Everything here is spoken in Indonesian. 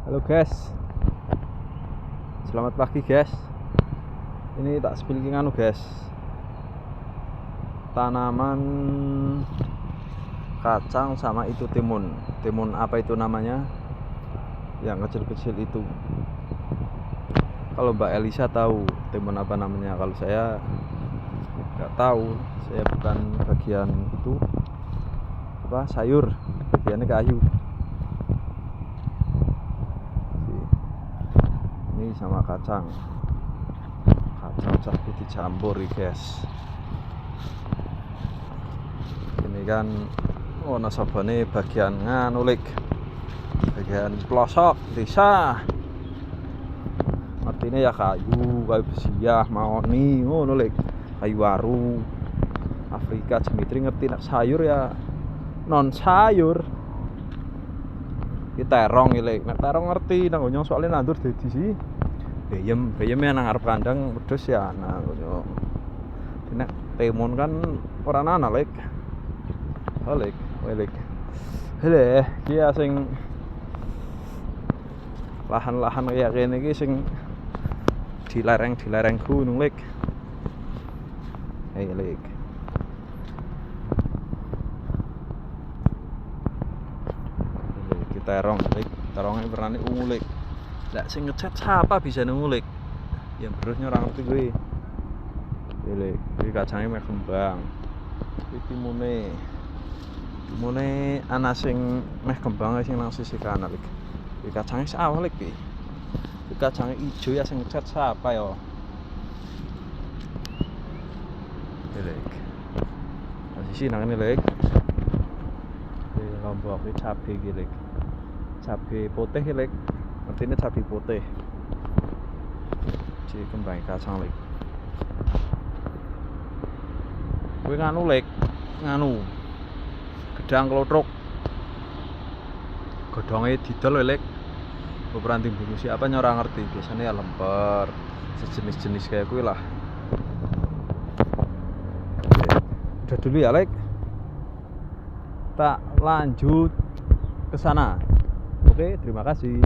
Halo guys, selamat pagi guys. Ini tak spilling guys, tanaman kacang sama itu timun. Timun apa itu namanya? Yang kecil-kecil itu. Kalau Mbak Elisa tahu timun apa namanya, kalau saya nggak tahu. Saya bukan bagian itu apa sayur, bagiannya kayu. Ini sama kacang cabai dicampur guys. Ini kan nasabane bagian nganulik, bagian pelosok desa. Artinya ya kayu besi ya mahoni ngono lek, kayu waru Afrika Jemitri. Ngerti nak sayur ya non sayur kita terong lek, nek terong ngerti nang nyong soalnya nandur dadi sih bayem ya nang arep kandang wedhus ya nah ngono. Nek timun kan ora ana lek. Lek hele iki sing lahan-lahan kaya kene iki sing di lereng gunung lek. Lek terong lek, terongnya pernah ungu lek. Lah sing ngecat siapa bisa ngulik? Yang berusnya orang ngerti gue. Lek, iki kacangnya meh kembang. Iki timune ana sing meh kembang sing nang sisi kanan lek. Iki kacangnya sawah lek iki. Iki kacangnya ijo ya sing ngecat siapa ya? Lek. Nah sisi nang ngene lek. Lombok iki cabe iki lek. Cabe putih lek. Artinya cabai putih jadi kembang kacang lek. Kowe nganu lek, gedang klothok godhonge didol lek. Beberapa bulu siapa nyora ngerti, biasanya ya lemper sejenis-jenis kayak kuwi lah. Udah dulu ya lek, tak lanjut ke sana. Oke, terima kasih.